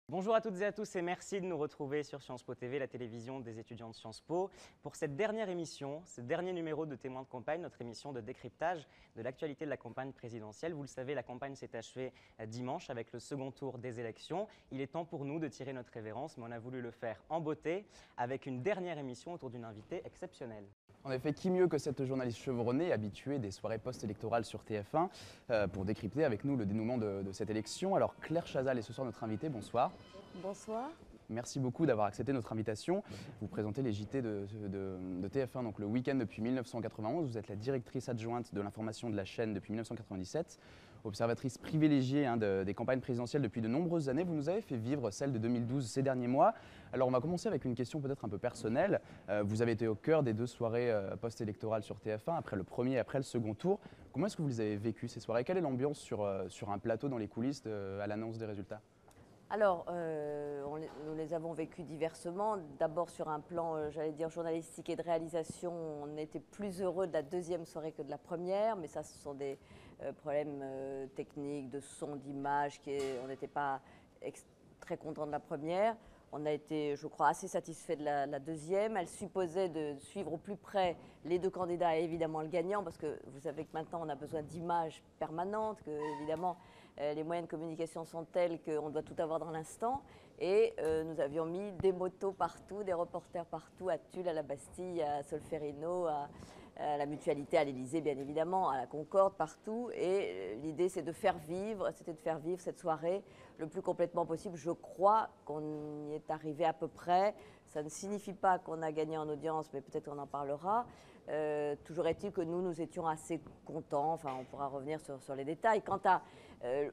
Bonjour à toutes et à tous et merci de nous retrouver sur Sciences Po TV, la télévision des étudiants de Sciences Po, pour cette dernière émission, ce dernier numéro de Témoins de campagne, notre émission de décryptage de l'actualité de la campagne présidentielle. Vous le savez, la campagne s'est achevée dimanche avec le second tour des élections. Il est temps pour nous de tirer notre révérence, mais on a voulu le faire en beauté avec une dernière émission autour d'une invitée exceptionnelle. En effet, qui mieux que cette journaliste chevronnée, habituée des soirées post-électorales sur TF1, pour décrypter avec nous le dénouement de cette élection. Alors Claire Chazal est ce soir notre invitée, bonsoir. Bonsoir. Merci beaucoup d'avoir accepté notre invitation. Vous présentez les JT de TF1 donc le week-end depuis 1991. Vous êtes la directrice adjointe de l'information de la chaîne depuis 1997, observatrice privilégiée des campagnes présidentielles depuis de nombreuses années. Vous nous avez fait vivre celle de 2012 ces derniers mois. Alors on va commencer avec une question peut-être un peu personnelle. Vous avez été au cœur des deux soirées post-électorales sur TF1, après le premier et après le second tour. Comment est-ce que vous les avez vécues ces soirées? Quelle est l'ambiance sur un plateau dans les coulisses à l'annonce des résultats? Alors, nous les avons vécus diversement. D'abord sur un plan, j'allais dire, journalistique et de réalisation, on était plus heureux de la deuxième soirée que de la première, mais ça, ce sont des problèmes techniques, de son, d'image, on n'était pas très content de la première. On a été, je crois, assez satisfait de la deuxième. Elle supposait de suivre au plus près les deux candidats et évidemment le gagnant, parce que vous savez que maintenant on a besoin d'images permanentes, que évidemment les moyens de communication sont tels qu'on doit tout avoir dans l'instant. Et nous avions mis des motos partout, des reporters partout, à Tulle, à la Bastille, à Solferino, à la Mutualité, à l'Élysée bien évidemment, à la Concorde, partout. Et l'idée c'était de faire vivre cette soirée le plus complètement possible. Je crois qu'on y est arrivé à peu près. Ça ne signifie pas qu'on a gagné en audience, mais peut-être qu'on en parlera. Toujours est-il que nous étions assez contents. Enfin, on pourra revenir sur les détails. Quant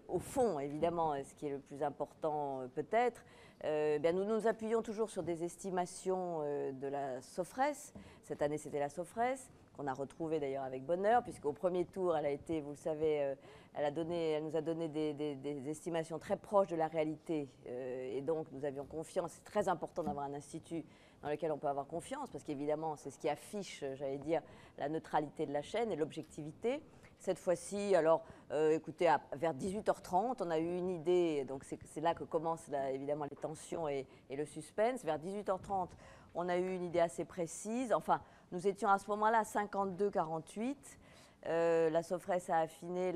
au fond, évidemment, ce qui est le plus important peut-être, nous nous appuyons toujours sur des estimations de la Sofres. Cette année, c'était la Sofres, qu'on a retrouvée d'ailleurs avec bonheur, puisqu'au premier tour, elle a été, vous le savez, elle nous a donné des estimations très proches de la réalité. Et donc, nous avions confiance. C'est très important d'avoir un institut dans lequel on peut avoir confiance, parce qu'évidemment, c'est ce qui affiche, j'allais dire, la neutralité de la chaîne et l'objectivité. Cette fois-ci, alors, écoutez, vers 18h30, on a eu une idée, donc c'est là que commencent évidemment les tensions et le suspense. Vers 18h30, on a eu une idée assez précise. Enfin, nous étions à ce moment-là à 52-48. La Sofres a affiné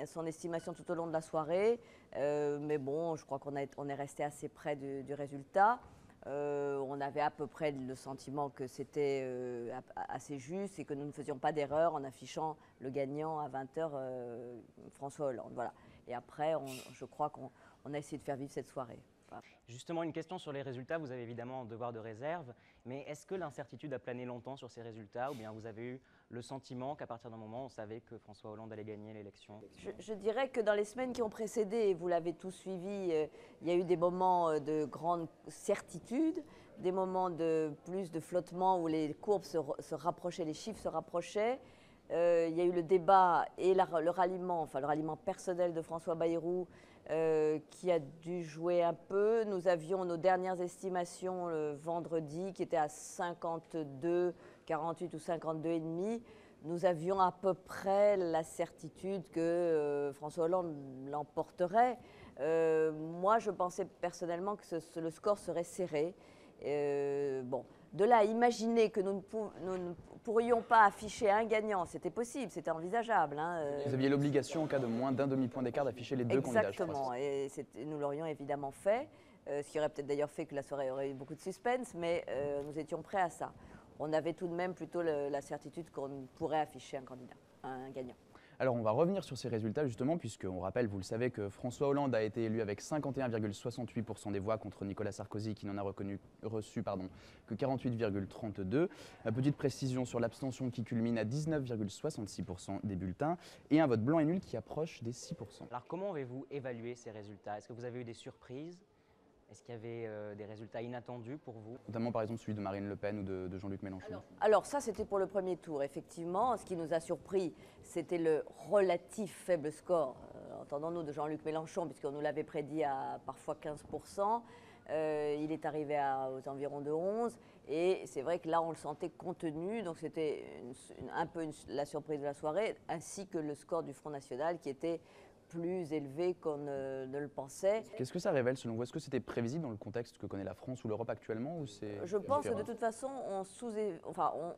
son estimation tout au long de la soirée, mais bon, je crois qu'on est resté assez près du résultat. On avait à peu près le sentiment que c'était assez juste et que nous ne faisions pas d'erreur en affichant le gagnant à 20h, François Hollande. Voilà. Et après, je crois qu'on a essayé de faire vivre cette soirée. Voilà. Justement, une question sur les résultats. Vous avez évidemment un devoir de réserve, mais est-ce que l'incertitude a plané longtemps sur ces résultats, ou bien vous avez eu le sentiment qu'à partir d'un moment, on savait que François Hollande allait gagner l'élection? Je dirais que dans les semaines qui ont précédé, et vous l'avez tous suivi, il y a eu des moments de grande certitude, des moments de plus de flottement où les courbes se rapprochaient, les chiffres se rapprochaient. Il y a eu le débat et le ralliement personnel de François Bayrou qui a dû jouer un peu. Nous avions nos dernières estimations le vendredi qui étaient à 52, 48 ou 52,5. Nous avions à peu près la certitude que François Hollande l'emporterait. Moi, je pensais personnellement que le score serait serré. Bon, de là à imaginer que nous ne pourrions pas afficher un gagnant, c'était possible, c'était envisageable. Vous aviez l'obligation, en cas de moins d'un demi-point d'écart, d'afficher les deux candidats. Exactement, et nous l'aurions évidemment fait, ce qui aurait peut-être d'ailleurs fait que la soirée aurait eu beaucoup de suspense, mais nous étions prêts à ça. On avait tout de même plutôt la certitude qu'on pourrait afficher un candidat, un gagnant. Alors on va revenir sur ces résultats justement, puisqu'on rappelle, vous le savez, que François Hollande a été élu avec 51,68% des voix contre Nicolas Sarkozy qui n'en a reçu que 48,32%. Petite précision sur l'abstention qui culmine à 19,66% des bulletins et un vote blanc et nul qui approche des 6%. Alors comment avez-vous évalué ces résultats? Est-ce que vous avez eu des surprises? Est-ce qu'il y avait des résultats inattendus pour vous? Notamment par exemple celui de Marine Le Pen ou de Jean-Luc Mélenchon. Alors ça, c'était pour le premier tour, effectivement. Ce qui nous a surpris, c'était le relatif faible score, entendons-nous, de Jean-Luc Mélenchon, puisqu'on nous l'avait prédit à parfois 15%. Il est arrivé aux environs de 11%. Et c'est vrai que là, on le sentait contenu. Donc c'était un peu la surprise de la soirée, ainsi que le score du Front National qui était plus élevé qu'on ne le pensait. Qu'est-ce que ça révèle selon vous? Est-ce que c'était prévisible dans le contexte que connaît la France ou l'Europe actuellement ou c'est Je pense que différent? de toute façon,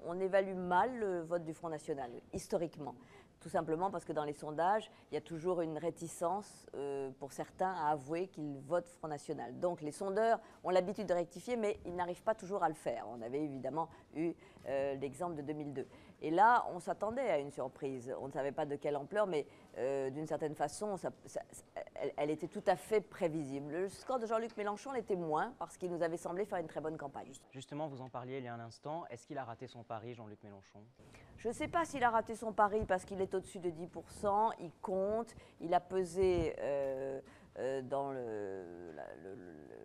on évalue mal le vote du Front National, historiquement. Tout simplement parce que dans les sondages, il y a toujours une réticence pour certains à avouer qu'ils votent Front National. Donc les sondeurs ont l'habitude de rectifier, mais ils n'arrivent pas toujours à le faire. On avait évidemment eu l'exemple de 2002. Et là, on s'attendait à une surprise. On ne savait pas de quelle ampleur, mais d'une certaine façon, elle était tout à fait prévisible. Le score de Jean-Luc Mélenchon l'était moins, parce qu'il nous avait semblé faire une très bonne campagne. Justement, vous en parliez il y a un instant. Est-ce qu'il a raté son pari, Jean-Luc Mélenchon? Je ne sais pas s'il a raté son pari parce qu'il est au-dessus de 10%, il compte, il a pesé dans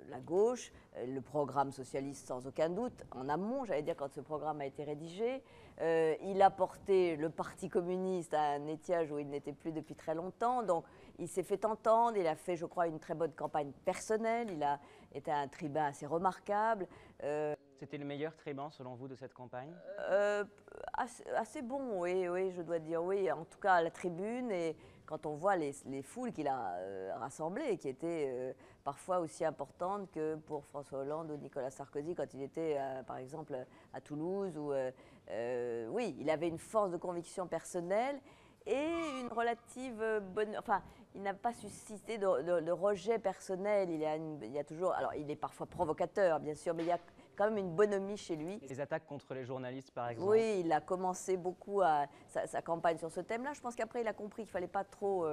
la gauche, le programme socialiste sans aucun doute, en amont, j'allais dire quand ce programme a été rédigé. Il a porté le Parti communiste à un étiage où il n'était plus depuis très longtemps, donc il s'est fait entendre, il a fait, je crois, une très bonne campagne personnelle, il a été un tribun assez remarquable. C'était le meilleur tribun, selon vous, de cette campagne? Assez bon, oui, je dois dire, oui, en tout cas à la tribune, et quand on voit les foules qu'il a rassemblées, qui étaient parfois aussi importantes que pour François Hollande ou Nicolas Sarkozy quand il était, par exemple, à Toulouse. Oui, il avait une force de conviction personnelle et une relative bonne... Enfin, il n'a pas suscité de rejet personnel. Il y a toujours... Alors, il est parfois provocateur, bien sûr, mais il y a quand même une bonhomie chez lui. Les attaques contre les journalistes, par exemple? Oui, il a commencé beaucoup sa campagne sur ce thème-là. Je pense qu'après, il a compris qu'il ne fallait pas trop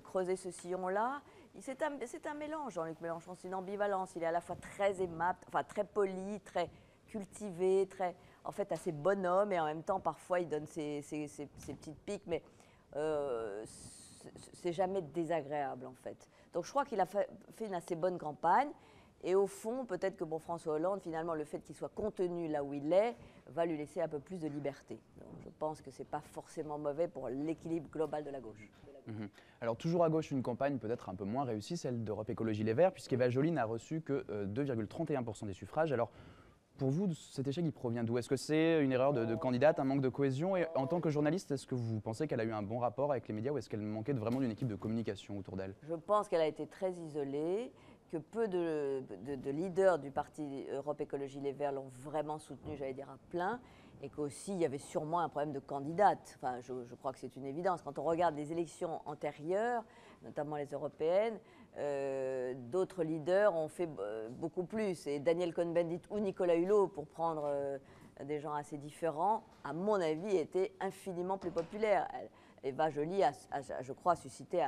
creuser ce sillon-là. C'est un mélange, Jean-Luc Mélenchon, c'est une ambivalence. Il est à la fois très aimable, enfin très poli, très cultivé, très, en fait, assez bonhomme, et en même temps, parfois, il donne ses petites piques, mais c'est jamais désagréable, en fait. Donc, je crois qu'il a fait une assez bonne campagne. Et au fond, peut-être que François Hollande, finalement, le fait qu'il soit contenu là où il est, va lui laisser un peu plus de liberté. Donc, je pense que ce n'est pas forcément mauvais pour l'équilibre global de la gauche. Alors toujours à gauche, une campagne peut-être un peu moins réussie, celle d'Europe Écologie Les Verts, puisqu'Eva Joly n'a reçu que 2,31% des suffrages. Alors pour vous, cet échec, il provient d'où? Est-ce que c'est une erreur de candidate, un manque de cohésion? Et en tant que journaliste, est-ce que vous pensez qu'elle a eu un bon rapport avec les médias ou est-ce qu'elle manquait vraiment d'une équipe de communication autour d'elle? Je pense qu'elle a été très isolée, que peu de leaders du parti Europe Écologie Les Verts l'ont vraiment soutenue, j'allais dire à plein, et qu'aussi il y avait sûrement un problème de candidate. Enfin, je crois que c'est une évidence. Quand on regarde les élections antérieures, notamment les européennes, d'autres leaders ont fait beaucoup plus. Et Daniel Cohn-Bendit ou Nicolas Hulot, pour prendre des gens assez différents, à mon avis, étaient infiniment plus populaires. Eva Joly a, je crois, suscité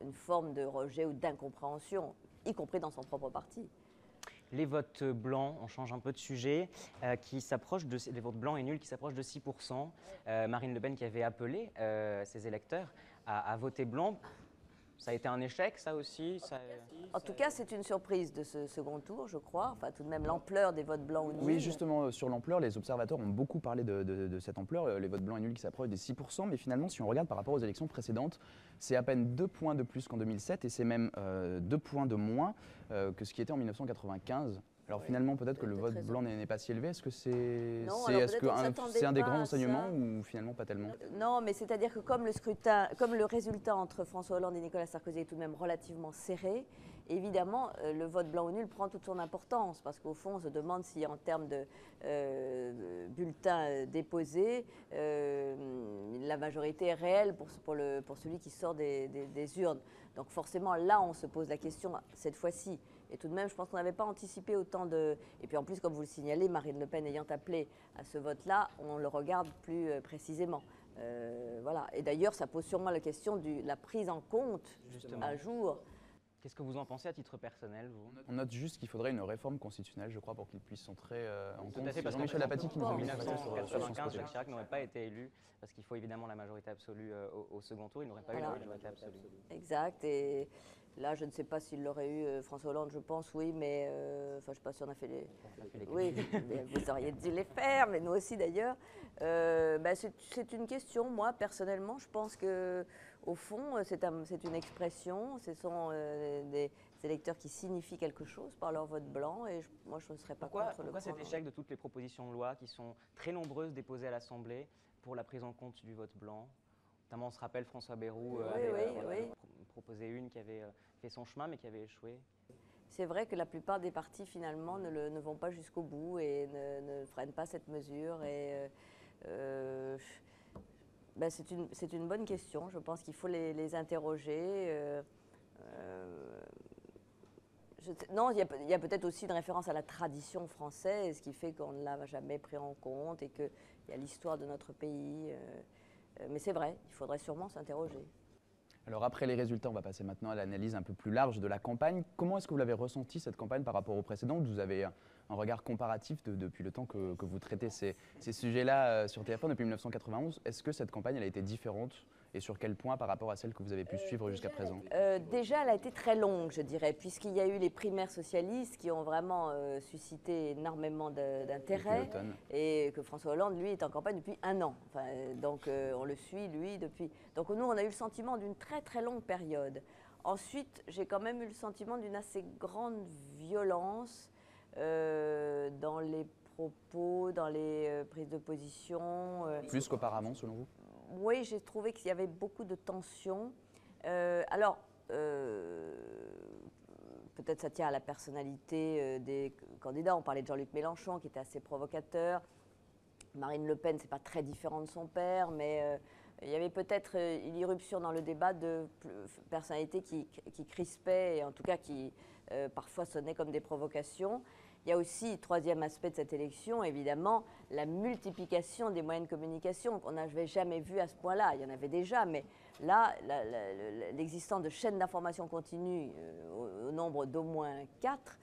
une forme de rejet ou d'incompréhension, y compris dans son propre parti. Les votes blancs, on change un peu de sujet, qui s'approchent les votes blancs et nuls qui s'approchent de 6%. Marine Le Pen qui avait appelé ses électeurs à voter blanc. Ça a été un échec, ça aussi? En tout cas, c'est une surprise de ce second tour, je crois. Enfin, tout de même, l'ampleur des votes blancs ou nuls. Oui, justement, sur l'ampleur, les observateurs ont beaucoup parlé de cette ampleur, les votes blancs et nuls qui s'approchent des 6%, mais finalement, si on regarde par rapport aux élections précédentes, c'est à peine 2 points de plus qu'en 2007, et c'est même 2 points de moins que ce qui était en 1995. Alors finalement, peut-être que le vote blanc n'est pas si élevé. Est-ce que c'est un des grands enseignements ou finalement pas tellement? Non, mais c'est-à-dire que comme le résultat entre François Hollande et Nicolas Sarkozy est tout de même relativement serré, évidemment, le vote blanc ou nul prend toute son importance, parce qu'au fond, on se demande si en termes de bulletins déposés, la majorité est réelle pour celui qui sort des urnes. Donc forcément, là, on se pose la question, cette fois-ci. Et tout de même, je pense qu'on n'avait pas anticipé autant de... Et puis en plus, comme vous le signalez, Marine Le Pen ayant appelé à ce vote-là, on le regarde plus précisément. Voilà. Et d'ailleurs, ça pose sûrement la question de la prise en compte, justement, un jour. Qu'est-ce que vous en pensez à titre personnel, vous? On note juste qu'il faudrait une réforme constitutionnelle, je crois, pour qu'il puisse entrer en compte. Tout à fait, parce Jean-Michel Apathy qui nous en a 1995, Jacques Chirac n'aurait pas été élu, parce qu'il faut évidemment la majorité absolue au second tour. Il n'aurait pas eu la majorité absolue. Exact. Et là, je ne sais pas s'il l'aurait eu, François Hollande, je pense, oui, mais enfin, je ne sais pas si on a fait les... Oui, mais vous auriez dû les faire, mais nous aussi d'ailleurs. C'est une question, moi, personnellement, je pense que au fond, c'est une expression, ce sont des électeurs qui signifient quelque chose par leur vote blanc, et moi je ne serais pas contre le prendre. Pourquoi cet échec de toutes les propositions de loi qui sont très nombreuses déposées à l'Assemblée pour la prise en compte du vote blanc? Notamment, on se rappelle François Bayrou proposé une qui avait fait son chemin mais qui avait échoué. C'est vrai que la plupart des partis finalement ne vont pas jusqu'au bout et ne freinent pas cette mesure. Et ben c'est une bonne question. Je pense qu'il faut les interroger. Non, il y a peut-être aussi une référence à la tradition française qui fait qu'on ne l'a jamais pris en compte et qu'il y a l'histoire de notre pays. Mais c'est vrai, il faudrait sûrement s'interroger. Alors après les résultats, on va passer maintenant à l'analyse un peu plus large de la campagne. Comment est-ce que vous l'avez ressenti cette campagne par rapport aux précédentes? Vous avez un regard comparatif depuis le temps que vous traitez ces sujets-là sur TF1 depuis 1991. Est-ce que cette campagne elle a été différente et sur quel point par rapport à celle que vous avez pu suivre jusqu'à présent? Déjà, elle a été très longue, je dirais, puisqu'il y a eu les primaires socialistes qui ont vraiment suscité énormément d'intérêt et que François Hollande, lui, est en campagne depuis 1 an. Enfin, donc, on le suit, lui, depuis. Donc, nous, on a eu le sentiment d'une très, très longue période. Ensuite, j'ai quand même eu le sentiment d'une assez grande violence dans les propos, dans les prises de position. Plus qu'auparavant, selon vous? Oui, j'ai trouvé qu'il y avait beaucoup de tensions. Peut-être ça tient à la personnalité des candidats. On parlait de Jean-Luc Mélenchon, qui était assez provocateur. Marine Le Pen, c'est pas très différent de son père, mais il y avait peut-être une irruption dans le débat de personnalités qui crispaient, et en tout cas qui parfois sonnaient comme des provocations. Il y a aussi, troisième aspect de cette élection, évidemment, la multiplication des moyens de communication qu'on n'avait jamais vu à ce point-là. Il y en avait déjà, mais là, l'existence de chaînes d'information continue au nombre d'au moins 4,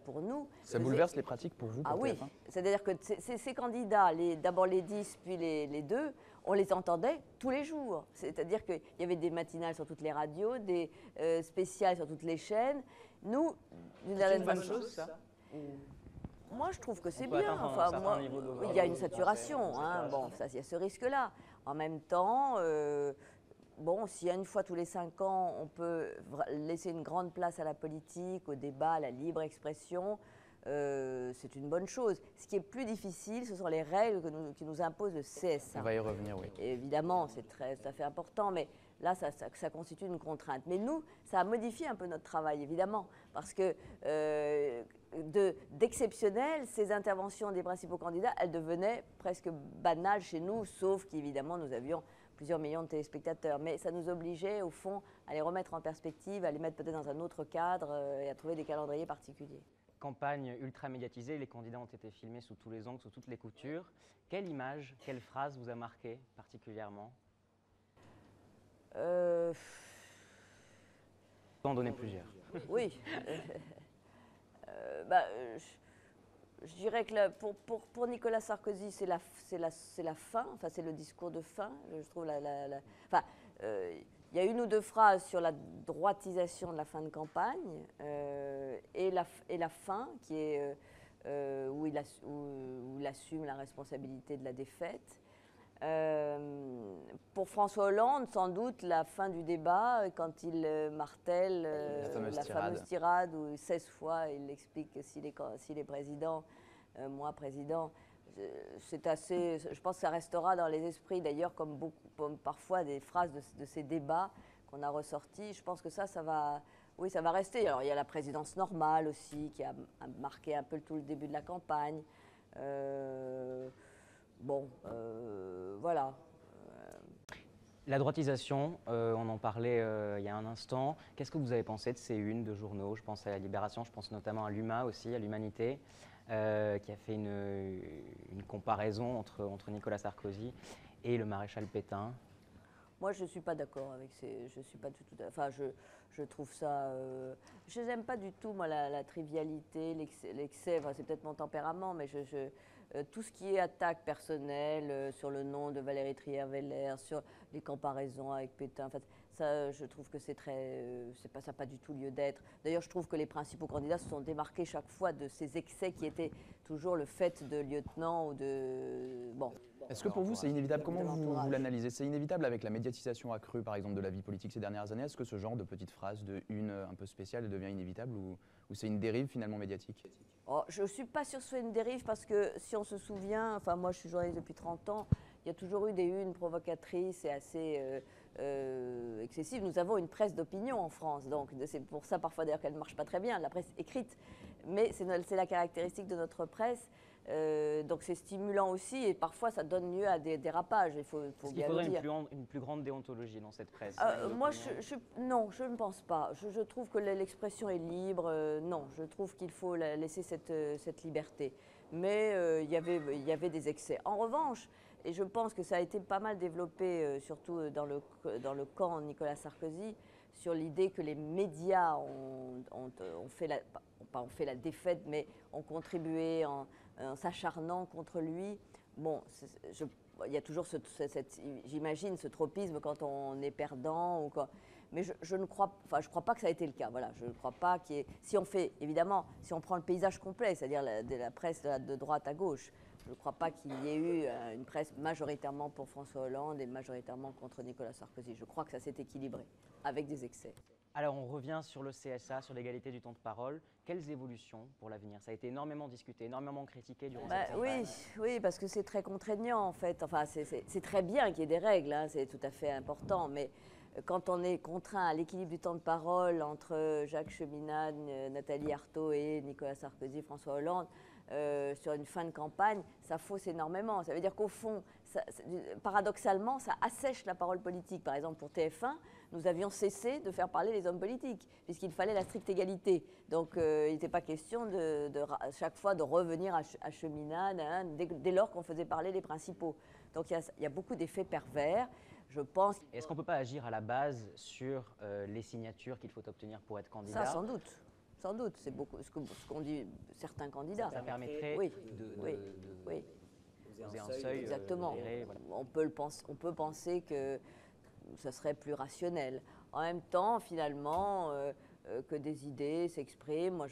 pour nous. Ça bouleverse les pratiques pour vous? Ah oui, c'est-à-dire que ces candidats, d'abord les 10, puis les 2, on les entendait tous les jours. C'est-à-dire qu'il y avait des matinales sur toutes les radios, des spéciales sur toutes les chaînes. Nous, c'est une bonne chose, ça? Moi, je trouve que c'est bien. Enfin, il y a une saturation. Hein. Bon, ça, il y a ce risque-là. En même temps, bon, s'il y a une fois tous les 5 ans, on peut laisser une grande place à la politique, au débat, à la libre expression, c'est une bonne chose. Ce qui est plus difficile, ce sont les règles qui nous imposent le CSA. On va y revenir, oui. Et évidemment, c'est tout à fait important, mais là, ça constitue une contrainte. Mais nous, ça a modifié un peu notre travail, évidemment, parce que d'exceptionnel, ces interventions des principaux candidats, elles devenaient presque banales chez nous, sauf qu'évidemment, nous avions plusieurs millions de téléspectateurs. Mais ça nous obligeait, au fond, à les remettre en perspective, à les mettre peut-être dans un autre cadre et à trouver des calendriers particuliers. Campagne ultra médiatisée, les candidats ont été filmés sous tous les angles, sous toutes les coutures. Quelle image, quelle phrase vous a marqué particulièrement? Je peux en donner plusieurs. Oui. Je dirais que pour Nicolas Sarkozy, c'est la fin, enfin, c'est le discours de fin. Je trouve enfin, il y a une ou deux phrases sur la droitisation de la fin de campagne et la fin, qui est où il assume la responsabilité de la défaite. Pour François Hollande, sans doute, la fin du débat, quand il martèle la fameuse tirade où 16 fois il explique que s'il est président, moi président, c'est assez. Je pense que ça restera dans les esprits, d'ailleurs, comme parfois des phrases de ces débats qu'on a ressortis. Je pense que ça va. Oui, ça va rester. Alors, il y a la présidence normale aussi, qui a marqué un peu tout le début de la campagne. Voilà. La droitisation, on en parlait il y a un instant. Qu'est-ce que vous avez pensé de ces unes de journaux? Je pense à la Libération, je pense notamment à l'Huma aussi, à l'Humanité, qui a fait une comparaison entre Nicolas Sarkozy et le maréchal Pétain. Moi, je ne suis pas d'accord avec je suis pas du tout. Enfin, je trouve ça. Je n'aime pas du tout, moi, la trivialité, l'excès. Enfin, c'est peut-être mon tempérament, mais tout ce qui est attaque personnelle sur le nom de Valérie Trierweiler, sur les comparaisons avec Pétain, en fait, ça, je trouve que ça n'a pas du tout lieu d'être. D'ailleurs, je trouve que les principaux candidats se sont démarqués chaque fois de ces excès qui étaient toujours le fait de lieutenants ou de. Bon. Est-ce que pour vous, c'est inévitable? Comment vous l'analysez? C'est inévitable avec la médiatisation accrue, par exemple, de la vie politique ces dernières années? Est-ce que ce genre de petites phrases de une un peu spéciale devient inévitable ou c'est une dérive finalement médiatique? Je ne suis pas sûre que ce soit une dérive parce que si on se souvient, enfin moi je suis journaliste depuis 30 ans, il y a toujours eu des unes provocatrices et assez excessives. Nous avons une presse d'opinion en France, donc c'est pour ça parfois d'ailleurs qu'elle ne marche pas très bien, la presse écrite, mais c'est la caractéristique de notre presse. Donc c'est stimulant aussi et parfois ça donne lieu à des dérapages, il faut bien le dire. Il faudrait une plus grande déontologie dans cette presse. Moi, non, je ne pense pas. Je trouve que l'expression est libre. Non, je trouve qu'il faut laisser cette liberté. Mais il y avait des excès. En revanche, et je pense que ça a été pas mal développé, surtout dans le camp Nicolas Sarkozy, sur l'idée que les médias ont fait la défaite, mais ont contribué en s'acharnant contre lui. Bon, il y a toujours j'imagine, ce tropisme quand on est perdant. Mais je ne crois pas que ça a été le cas. Voilà, je ne crois pas qu'il y ait... Si on prend le paysage complet, c'est-à-dire la presse de droite à gauche, je ne crois pas qu'il y ait eu une presse majoritairement pour François Hollande et majoritairement contre Nicolas Sarkozy. Je crois que ça s'est équilibré, avec des excès. Alors on revient sur le CSA, sur l'égalité du temps de parole. Quelles évolutions pour l'avenir? Ça a été énormément discuté, énormément critiqué durant cette campagne. Oui, parce que c'est très contraignant en fait. Enfin, c'est très bien qu'il y ait des règles, hein, c'est tout à fait important, mais quand on est contraint à l'équilibre du temps de parole entre Jacques Cheminade, Nathalie Arthaud et Nicolas Sarkozy, François Hollande, sur une fin de campagne, ça fausse énormément. Ça veut dire qu'au fond, paradoxalement, ça assèche la parole politique. Par exemple, pour TF1, nous avions cessé de faire parler les hommes politiques, puisqu'il fallait la stricte égalité. Donc, il n'était pas question chaque fois de revenir à Cheminade, hein, dès lors qu'on faisait parler les principaux. Donc, il y a beaucoup d'effets pervers. Je pense. Est-ce qu'on ne peut pas agir à la base sur les signatures qu'il faut obtenir pour être candidat? Ça, sans doute. Sans doute, c'est beaucoup ce qu'ont dit certains candidats. Ça permettrait de poser un seuil. Exactement. Voilà. On peut penser que ça serait plus rationnel. En même temps, finalement, que des idées s'expriment. Moi,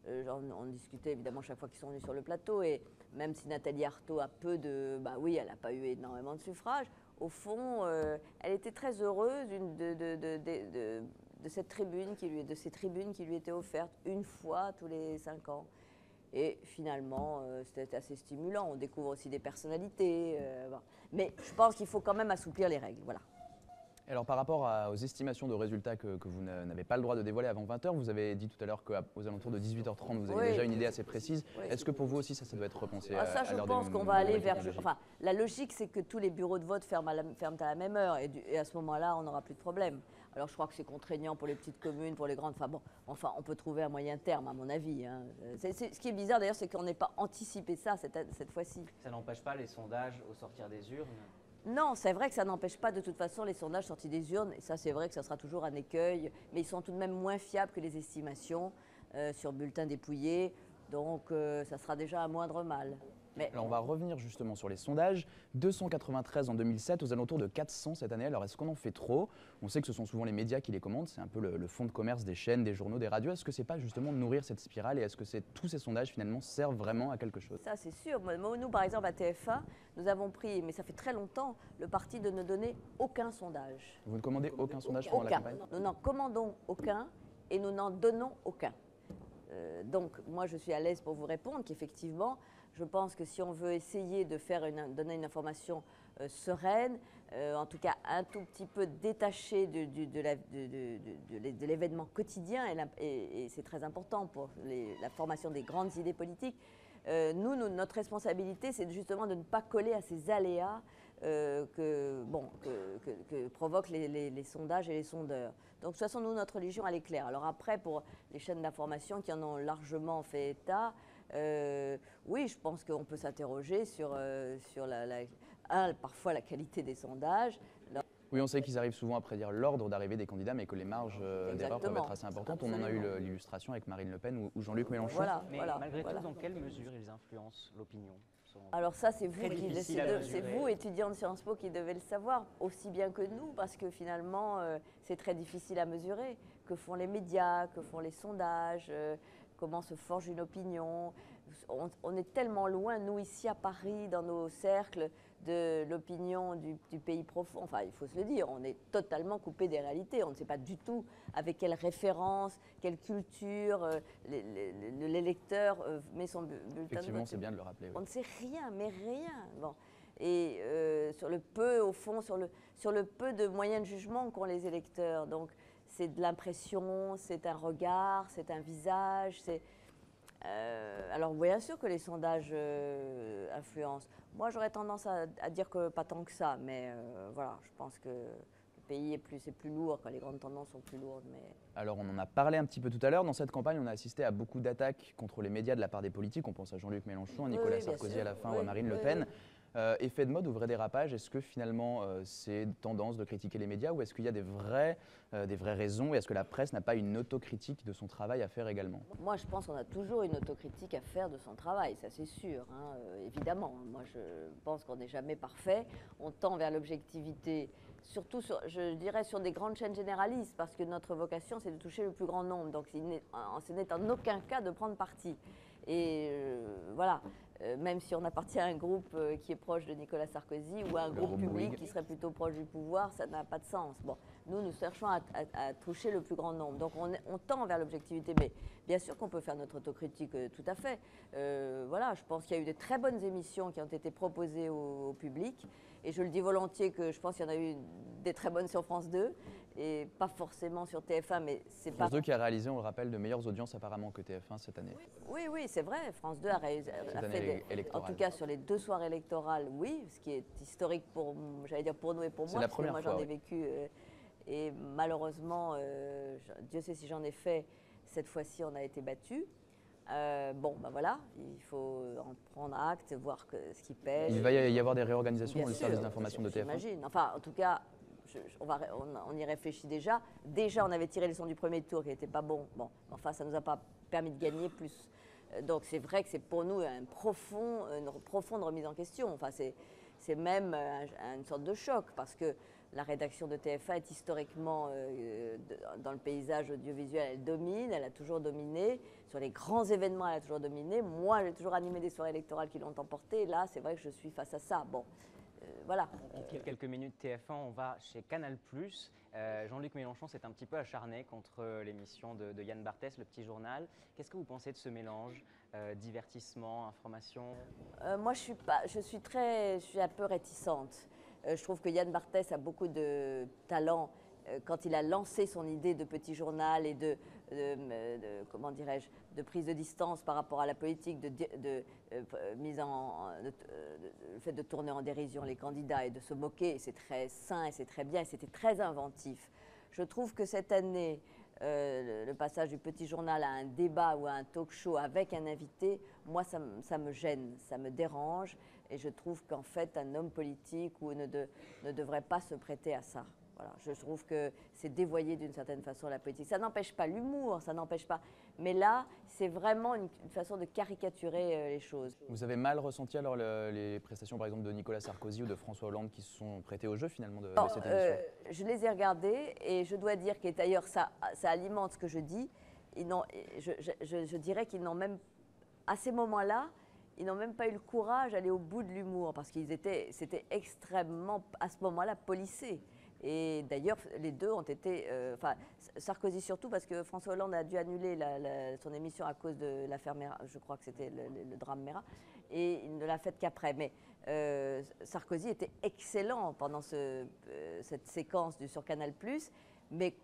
on discutait évidemment chaque fois qu'ils sont venus sur le plateau, et même si Nathalie Arthaud a elle n'a pas eu énormément de suffrages. Au fond, elle était très heureuse de ces tribunes qui lui étaient offertes une fois tous les 5 ans. Et finalement, c'était assez stimulant. On découvre aussi des personnalités. Mais je pense qu'il faut quand même assouplir les règles. Voilà. Alors par rapport aux estimations de résultats que vous n'avez pas le droit de dévoiler avant 20h, vous avez dit tout à l'heure qu'aux alentours de 18h30, vous avez déjà une idée assez précise. Oui. Est-ce que pour vous aussi, ça doit être repensé Ça, je pense qu'on va aller vers... Enfin, la logique, c'est que tous les bureaux de vote ferment à la même heure. Et à ce moment-là, on n'aura plus de problème. Alors, je crois que c'est contraignant pour les petites communes, pour les grandes... Enfin, on peut trouver un moyen terme, à mon avis. Hein. Ce qui est bizarre, d'ailleurs, c'est qu'on n'ait pas anticipé ça cette fois-ci. Ça n'empêche pas les sondages au sortir des urnes? Non, c'est vrai que ça n'empêche pas de toute façon les sondages sortis des urnes, et ça c'est vrai que ça sera toujours un écueil, mais ils sont tout de même moins fiables que les estimations sur bulletins dépouillés, donc ça sera déjà un moindre mal. Mais alors on va revenir justement sur les sondages. 293 en 2007, aux alentours de 400 cette année. Alors est-ce qu'on en fait trop? On sait que ce sont souvent les médias qui les commandent, c'est un peu le fonds de commerce des chaînes, des journaux, des radios. Est-ce que c'est pas justement de nourrir cette spirale, et est-ce que tous ces sondages finalement servent vraiment à quelque chose? Ça c'est sûr. Nous par exemple à TF1, nous avons pris, mais ça fait très longtemps, le parti de ne donner aucun sondage. Vous ne commandez aucun sondage pendant la campagne? Nous n'en commandons aucun et nous n'en donnons aucun. Donc moi je suis à l'aise pour vous répondre qu'effectivement, je pense que si on veut essayer de donner une information sereine, en tout cas un tout petit peu détachée de l'événement quotidien, et c'est très important pour la formation des grandes idées politiques, notre responsabilité, c'est justement de ne pas coller à ces aléas que provoquent les sondages et les sondeurs. Donc de toute façon, notre religion, elle est claire. Alors après, pour les chaînes d'information qui en ont largement fait état, oui, je pense qu'on peut s'interroger sur parfois la qualité des sondages. Oui, on sait qu'ils arrivent souvent à prédire l'ordre d'arrivée des candidats, mais que les marges d'erreur peuvent être assez importantes. Absolument. On en a eu l'illustration avec Marine Le Pen ou Jean-Luc Mélenchon. Mais malgré tout, dans quelle mesure ils influencent l'opinion? Alors ça, c'est vous, étudiants de Sciences Po, qui devez le savoir, aussi bien que nous, parce que finalement, c'est très difficile à mesurer. Que font les médias, que font les sondages, comment se forge une opinion. On est tellement loin, nous, ici à Paris, dans nos cercles, de l'opinion du pays profond. Enfin, il faut se le dire, on est totalement coupé des réalités. On ne sait pas du tout avec quelle référence, quelle culture l'électeur met son bulletin de vote. Effectivement, c'est bien de le rappeler. Oui. On ne sait rien, mais rien. Bon. et sur le peu, au fond, sur le peu de moyens de jugement qu'ont les électeurs. Donc c'est de l'impression, c'est un regard, c'est un visage, alors bien sûr que les sondages influencent. Moi j'aurais tendance à dire que pas tant que ça, mais voilà, je pense que le pays c'est plus lourd, quand les grandes tendances sont plus lourdes. Mais... Alors on en a parlé un petit peu tout à l'heure, dans cette campagne on a assisté à beaucoup d'attaques contre les médias de la part des politiques, on pense à Jean-Luc Mélenchon, à Nicolas Sarkozy à la fin ou à Marine Le Pen. Effet de mode ou vrai dérapage, est-ce que finalement c'est tendance de critiquer les médias ou est-ce qu'il y a des vraies raisons et est-ce que la presse n'a pas une autocritique de son travail à faire également? Moi je pense qu'on a toujours une autocritique à faire de son travail, ça c'est sûr, hein, évidemment. Moi je pense qu'on n'est jamais parfait, on tend vers l'objectivité, surtout je dirais sur des grandes chaînes généralistes parce que notre vocation c'est de toucher le plus grand nombre, donc ce n'est en aucun cas de prendre parti. Et voilà. Même si on appartient à un groupe qui est proche de Nicolas Sarkozy ou à un groupe public qui serait plutôt proche du pouvoir, ça n'a pas de sens. Bon, nous cherchons à toucher le plus grand nombre. Donc on tend vers l'objectivité, mais bien sûr qu'on peut faire notre autocritique tout à fait. Voilà, je pense qu'il y a eu de très bonnes émissions qui ont été proposées au public. Et je le dis volontiers que je pense qu'il y en a eu des très bonnes sur France 2 et pas forcément sur TF1, mais c'est pas... France 2 qui a réalisé, on le rappelle, de meilleures audiences apparemment que TF1 cette année. Oui, c'est vrai. France 2 a fait en tout cas sur les 2 soirs électorales, oui, ce qui est historique pour, j'allais dire pour nous et pour moi, parce que moi j'en ai vécu et malheureusement, Dieu sait si j'en ai fait, cette fois-ci on a été battus. Bon, ben voilà, il faut en prendre acte, voir ce qui pèse. Il va y avoir des réorganisations dans le service d'information de TF1. J'imagine. Enfin, en tout cas, on y réfléchit déjà. Déjà, on avait tiré les leçons du premier tour qui n'était pas bon. Bon, enfin, ça ne nous a pas permis de gagner plus. Donc, c'est vrai que c'est pour nous une profonde remise en question. Enfin, c'est même une sorte de choc parce que la rédaction de TF1 est historiquement dans le paysage audiovisuel, elle domine, elle a toujours dominé. Sur les grands événements, elle a toujours dominé. Moi, j'ai toujours animé des soirées électorales qui l'ont emporté. Et là, c'est vrai que je suis face à ça. Bon, voilà. On quitte quelques minutes TF1, on va chez Canal+. Jean-Luc Mélenchon s'est un petit peu acharné contre l'émission de Yann Barthès, Le Petit Journal. Qu'est-ce que vous pensez de ce mélange divertissement, information? Moi, je suis un peu réticente. Je trouve que Yann Barthès a beaucoup de talent quand il a lancé son idée de petit journal et comment dirais-je, de prise de distance par rapport à la politique, le fait de tourner en dérision les candidats et de se moquer. C'est très sain et c'est très bien et c'était très inventif. Je trouve que cette année, le passage du petit journal à un débat ou à un talk show avec un invité, moi ça me gêne, ça me dérange et je trouve qu'en fait un homme politique ne devrait pas se prêter à ça. Voilà, je trouve que c'est dévoyer d'une certaine façon la politique. Ça n'empêche pas l'humour, ça n'empêche pas. Mais là, c'est vraiment une façon de caricaturer les choses. Vous avez mal ressenti alors les prestations par exemple de Nicolas Sarkozy ou de François Hollande qui se sont prêtés au jeu finalement de cette émission? Je les ai regardés et je dois dire que d'ailleurs ça alimente ce que je dis. Je dirais qu'ils n'ont même, à ces moments-là, ils n'ont même pas eu le courage d'aller au bout de l'humour parce c'était extrêmement, à ce moment-là, policé. Et d'ailleurs, les deux ont été... Enfin, Sarkozy surtout, parce que François Hollande a dû annuler son émission à cause de l'affaire Mera, je crois que c'était le drame Mera, et il ne l'a fait qu'après. Mais Sarkozy était excellent pendant cette séquence sur Canal+, mais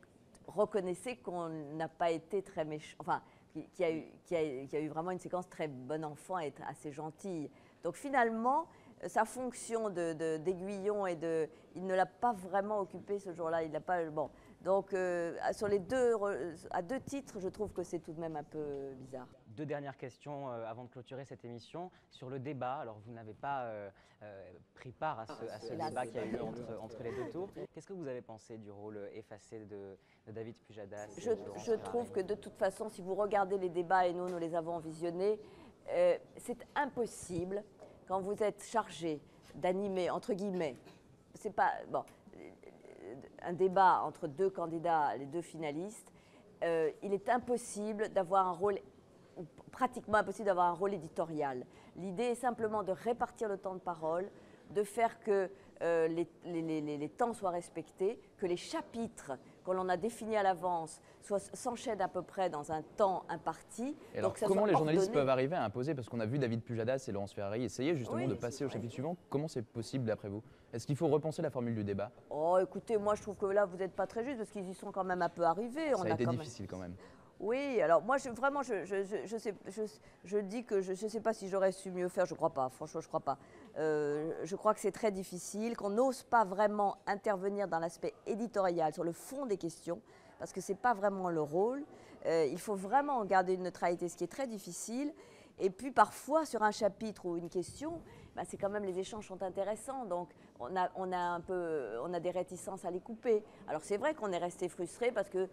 reconnaissez qu'on n'a pas été très méchant... Enfin, qu'il y a eu vraiment une séquence très bon enfant et assez gentille. Donc finalement... sa fonction d'aiguillon il ne l'a pas vraiment occupé ce jour-là. Il n'a pas bon. Donc à deux titres, je trouve que c'est tout de même un peu bizarre. Deux dernières questions avant de clôturer cette émission sur le débat. Alors vous n'avez pas pris part à ce débat qu'il y a eu entre les deux tours. Qu'est-ce que vous avez pensé du rôle effacé de David Pujadas? Je trouve que de toute façon, si vous regardez les débats et nous les avons visionnés, c'est impossible. Quand vous êtes chargé d'animer, entre guillemets, c'est pas bon, un débat entre deux candidats, les deux finalistes, il est impossible d'avoir un rôle, ou pratiquement impossible d'avoir un rôle éditorial. L'idée est simplement de répartir le temps de parole, de faire que les temps soient respectés, que les chapitres que l'on a définis à l'avance s'enchaînent à peu près dans un temps imparti. Et alors, comment les journalistes peuvent arriver à imposer, parce qu'on a vu David Pujadas et Laurence Ferrari essayer justement de passer au chapitre suivant, comment c'est possible d'après vous? Est-ce qu'il faut repenser la formule du débat? Oh, écoutez, moi je trouve que là vous n'êtes pas très juste parce qu'ils y sont quand même un peu arrivés. Ça a été difficile quand même. Oui, alors moi vraiment je dis que je ne sais pas si j'aurais su mieux faire, je ne crois pas, franchement je ne crois pas. Je crois que c'est très difficile, qu'on n'ose pas vraiment intervenir dans l'aspect éditorial, sur le fond des questions, parce que ce n'est pas vraiment le rôle. Il faut vraiment garder une neutralité, ce qui est très difficile. Et puis parfois sur un chapitre ou une question, bah, c'est quand même les échanges sont intéressants, donc on a des réticences à les couper. Alors c'est vrai qu'on est resté frustré parce que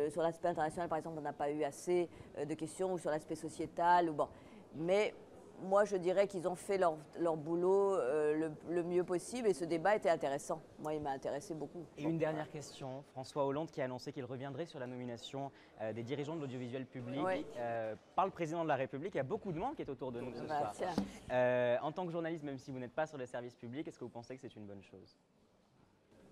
sur l'aspect international par exemple on n'a pas eu assez de questions, ou sur l'aspect sociétal, ou bon. Mais moi je dirais qu'ils ont fait leur boulot le mieux possible, et ce débat était intéressant. Moi il m'a intéressé beaucoup. Et une dernière question, François Hollande qui a annoncé qu'il reviendrait sur la nomination des dirigeants de l'audiovisuel public par le président de la République. Il y a beaucoup de monde qui est autour de nous ce soir. En tant que journaliste, même si vous n'êtes pas sur les services publics, est-ce que vous pensez que c'est une bonne chose?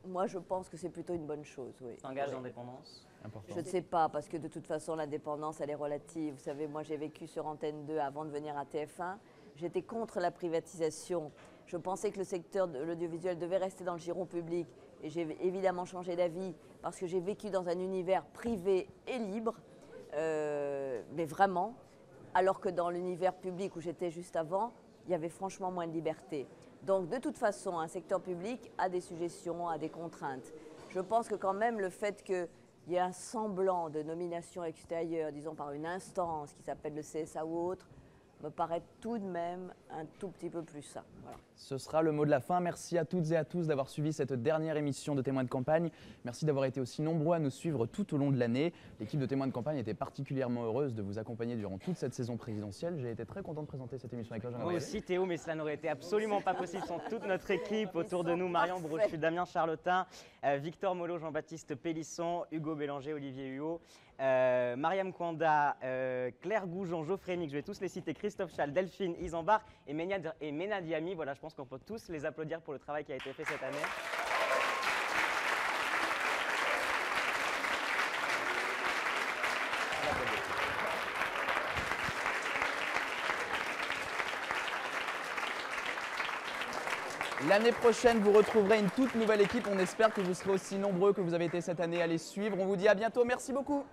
Moi je pense que c'est plutôt une bonne chose, oui. C'est un gage d'indépendance? Je ne sais pas, parce que de toute façon, l'indépendance, elle est relative. Vous savez, moi, j'ai vécu sur Antenne 2 avant de venir à TF1. J'étais contre la privatisation. Je pensais que le secteur de l'audiovisuel devait rester dans le giron public. Et j'ai évidemment changé d'avis parce que j'ai vécu dans un univers privé et libre, mais vraiment, alors que dans l'univers public où j'étais juste avant, il y avait franchement moins de liberté. Donc, de toute façon, un secteur public a des suggestions, a des contraintes. Je pense que quand même, le fait que il y a un semblant de nomination extérieure, disons par une instance qui s'appelle le CSA ou autre, me paraît tout de même un tout petit peu plus ça. Voilà. Ce sera le mot de la fin. Merci à toutes et à tous d'avoir suivi cette dernière émission de Témoins de campagne. Merci d'avoir été aussi nombreux à nous suivre tout au long de l'année. L'équipe de Témoins de campagne était particulièrement heureuse de vous accompagner durant toute cette saison présidentielle. J'ai été très content de présenter cette émission avec toi, Jean-Gabriel. Moi aussi Théo, mais cela n'aurait été absolument pas possible sans toute notre équipe autour de nous. Marion Brochu, Damien Charlotin, Victor Molo, Jean-Baptiste Pélisson, Hugo Bélanger, Olivier Huot, Mariam Kwanda, Claire Goujon, Geoffrey Mick, je vais tous les citer, Christophe Chal, Delphine Isambard et Mena Diami. Voilà, je pense qu'on peut tous les applaudir pour le travail qui a été fait cette année. L'année prochaine, vous retrouverez une toute nouvelle équipe. On espère que vous serez aussi nombreux que vous avez été cette année à les suivre. On vous dit à bientôt. Merci beaucoup.